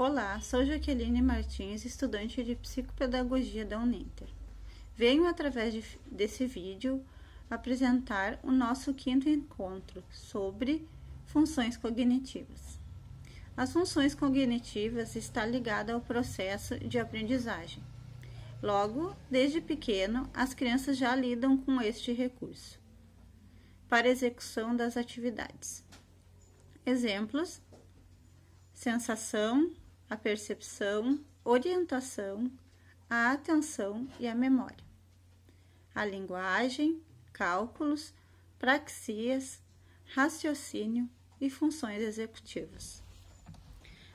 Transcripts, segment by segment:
Olá, sou Jaqueline Martins, estudante de Psicopedagogia da Uninter. Venho, através desse vídeo, apresentar o nosso quinto encontro sobre funções cognitivas. As funções cognitivas estão ligadas ao processo de aprendizagem. Logo, desde pequeno, as crianças já lidam com este recurso para a execução das atividades. Exemplos: sensação, a percepção, orientação, a atenção e a memória. A linguagem, cálculos, praxias, raciocínio e funções executivas.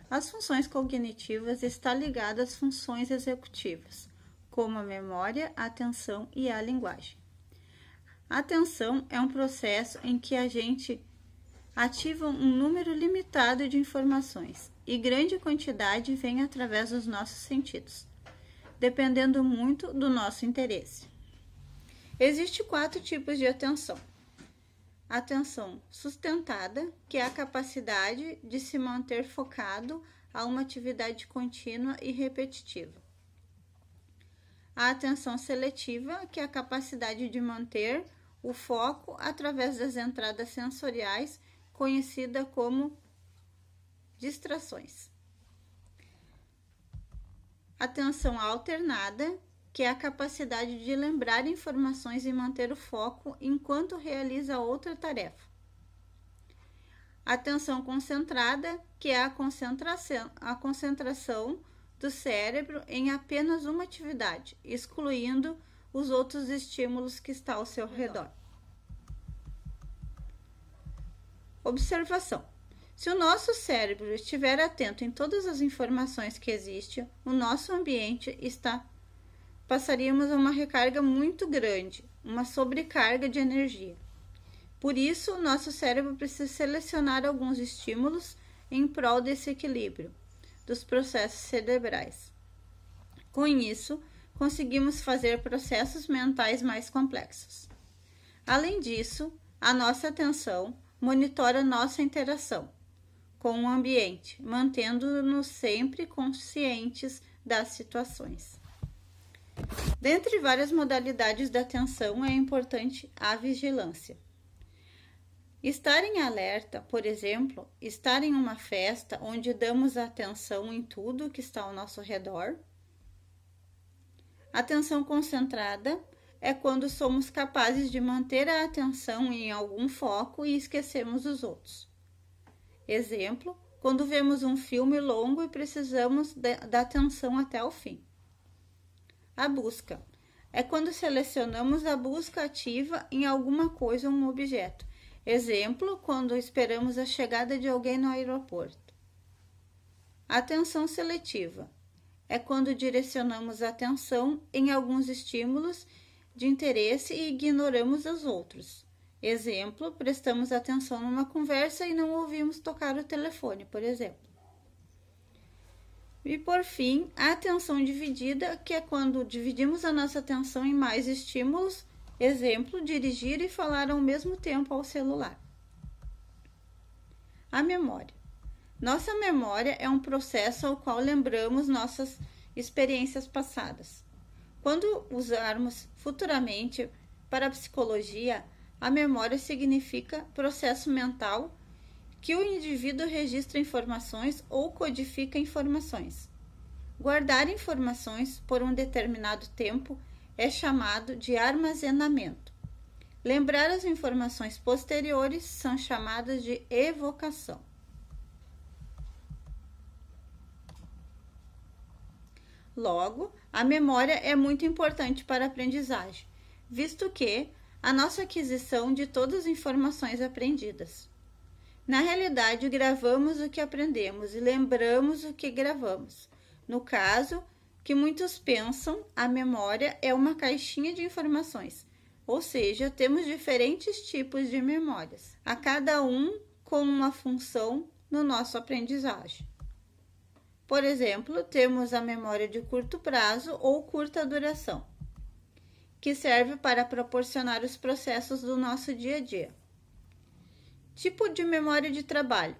As funções cognitivas estão ligadas às funções executivas, como a memória, a atenção e a linguagem. A atenção é um processo em que a gente ativa um número limitado de informações e grande quantidade vem através dos nossos sentidos, dependendo muito do nosso interesse. Existem 4 tipos de atenção. Atenção sustentada, que é a capacidade de se manter focado a uma atividade contínua e repetitiva. A atenção seletiva, que é a capacidade de manter o foco através das entradas sensoriais, conhecida como distrações. Atenção alternada, que é a capacidade de lembrar informações e manter o foco enquanto realiza outra tarefa. Atenção concentrada, que é a concentração do cérebro em apenas uma atividade, excluindo os outros estímulos que estão ao seu redor. Observação: se o nosso cérebro estiver atento em todas as informações que existem, o nosso ambiente passaríamos a uma recarga muito grande, uma sobrecarga de energia. Por isso, o nosso cérebro precisa selecionar alguns estímulos em prol desse equilíbrio dos processos cerebrais. Com isso, conseguimos fazer processos mentais mais complexos. Além disso, a nossa atenção monitora nossa interação com o ambiente, mantendo-nos sempre conscientes das situações. Dentre várias modalidades da atenção, é importante a vigilância. Estar em alerta, por exemplo, estar em uma festa onde damos atenção em tudo que está ao nosso redor. Atenção concentrada é quando somos capazes de manter a atenção em algum foco e esquecemos os outros. Exemplo: quando vemos um filme longo e precisamos da atenção até o fim. A busca é quando selecionamos a busca ativa em alguma coisa ou um objeto. Exemplo: quando esperamos a chegada de alguém no aeroporto. Atenção seletiva é quando direcionamos a atenção em alguns estímulos de interesse e ignoramos os outros. Exemplo: prestamos atenção numa conversa e não ouvimos tocar o telefone, por exemplo. E por fim, a atenção dividida, que é quando dividimos a nossa atenção em mais estímulos. Exemplo: dirigir e falar ao mesmo tempo ao celular. A memória. Nossa memória é um processo ao qual lembramos nossas experiências passadas. Quando usarmos futuramente para a psicologia, a memória significa processo mental que o indivíduo registra informações ou codifica informações. Guardar informações por um determinado tempo é chamado de armazenamento. Lembrar as informações posteriores são chamadas de evocação. Logo, a memória é muito importante para a aprendizagem, visto que a nossa aquisição de todas as informações aprendidas. Na realidade, gravamos o que aprendemos e lembramos o que gravamos. No caso, que muitos pensam, a memória é uma caixinha de informações, ou seja, temos diferentes tipos de memórias, a cada um com uma função no nosso aprendizagem. Por exemplo, temos a memória de curto prazo ou curta duração, que serve para proporcionar os processos do nosso dia a dia. Tipo de memória de trabalho: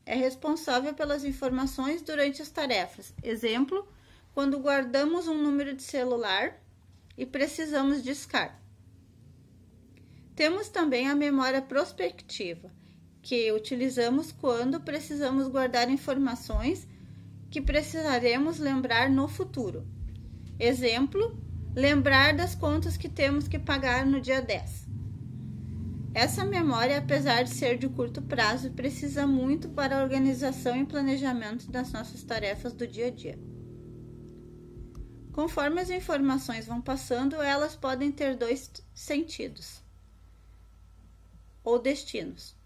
é responsável pelas informações durante as tarefas. Exemplo, quando guardamos um número de celular e precisamos discar. Temos também a memória prospectiva, que utilizamos quando precisamos guardar informações que precisaremos lembrar no futuro. Exemplo, lembrar das contas que temos que pagar no dia 10. Essa memória, apesar de ser de curto prazo, precisa muito para a organização e planejamento das nossas tarefas do dia a dia. Conforme as informações vão passando, elas podem ter dois sentidos ou destinos.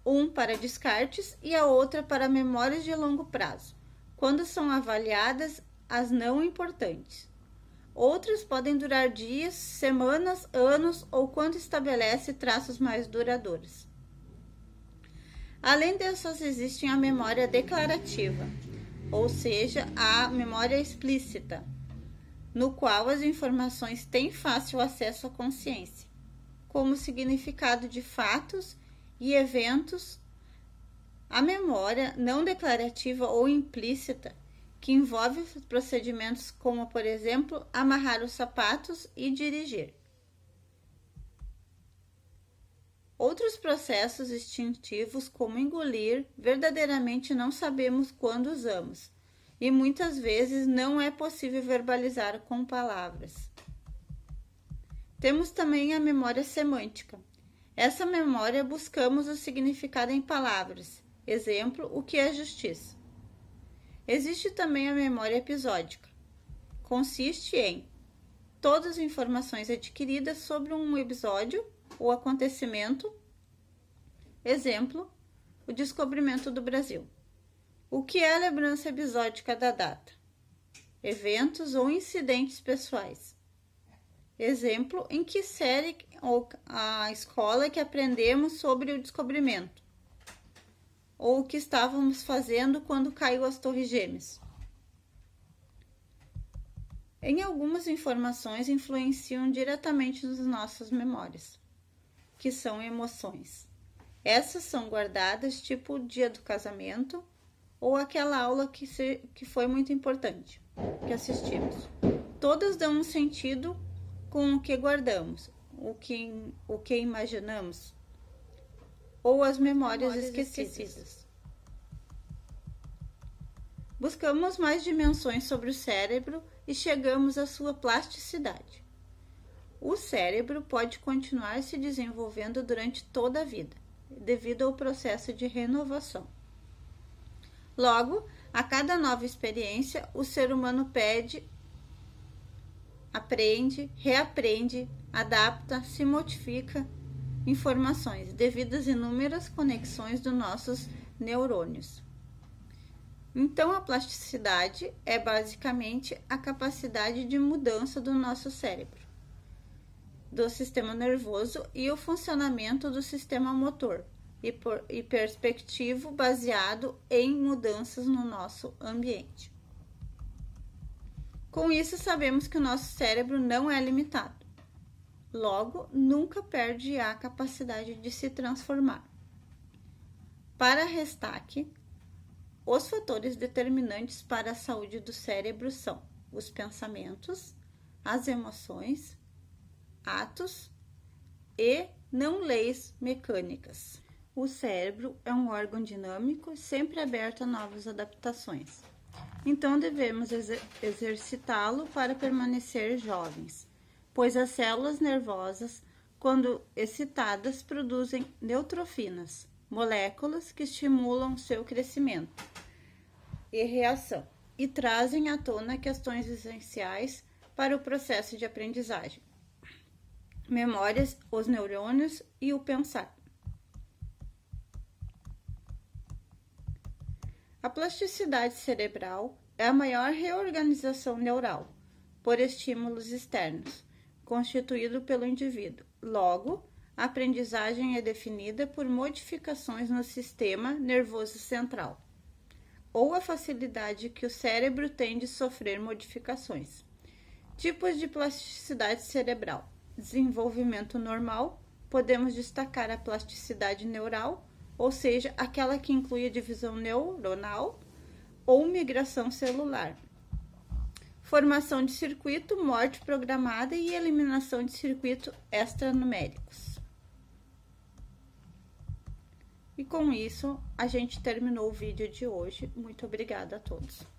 Um para descartes e a outra para memórias de longo prazo, quando são avaliadas as não importantes. Outras podem durar dias, semanas, anos ou quando estabelece traços mais duradouros. Além dessas, existe a memória declarativa, ou seja, a memória explícita, no qual as informações têm fácil acesso à consciência, como o significado de fatos e eventos. A memória não declarativa ou implícita, que envolve procedimentos como, por exemplo, amarrar os sapatos e dirigir. Outros processos instintivos, como engolir, verdadeiramente não sabemos quando usamos, e muitas vezes não é possível verbalizar com palavras. Temos também a memória semântica. Essa memória buscamos o significado em palavras. Exemplo, o que é justiça? Existe também a memória episódica. Consiste em todas as informações adquiridas sobre um episódio ou acontecimento. Exemplo, o descobrimento do Brasil. O que é a lembrança episódica da data? Eventos ou incidentes pessoais. Exemplo, em que série ou a escola que aprendemos sobre o descobrimento? Ou o que estávamos fazendo quando caiu as Torres Gêmeas. Em algumas informações influenciam diretamente nas nossas memórias, que são emoções. Essas são guardadas tipo o dia do casamento ou aquela aula que foi muito importante, que assistimos. Todas dão um sentido com o que guardamos, o que imaginamos, ou as memórias esquecidas. Buscamos mais dimensões sobre o cérebro e chegamos à sua plasticidade. O cérebro pode continuar se desenvolvendo durante toda a vida, devido ao processo de renovação. Logo, a cada nova experiência, o ser humano aprende, reaprende, adapta, se modifica informações devido às inúmeras conexões dos nossos neurônios. Então, a plasticidade é basicamente a capacidade de mudança do nosso cérebro, do sistema nervoso e o funcionamento do sistema motor e perspectivo baseado em mudanças no nosso ambiente. Com isso, sabemos que o nosso cérebro não é limitado. Logo, nunca perde a capacidade de se transformar. Para Restack, os fatores determinantes para a saúde do cérebro são os pensamentos, as emoções, atos e não leis mecânicas. O cérebro é um órgão dinâmico, sempre aberto a novas adaptações. Então, devemos exercitá-lo para permanecer jovens, pois as células nervosas, quando excitadas, produzem neutrofinas, moléculas que estimulam seu crescimento e reação e trazem à tona questões essenciais para o processo de aprendizagem, memórias, os neurônios e o pensar. A plasticidade cerebral é a maior reorganização neural por estímulos externos, constituído pelo indivíduo. Logo, a aprendizagem é definida por modificações no sistema nervoso central, ou a facilidade que o cérebro tem de sofrer modificações. Tipos de plasticidade cerebral. Desenvolvimento normal, podemos destacar a plasticidade neural, ou seja, aquela que inclui a divisão neuronal ou migração celular. Formação de circuito, morte programada e eliminação de circuito extranuméricos. E com isso, a gente terminou o vídeo de hoje. Muito obrigada a todos.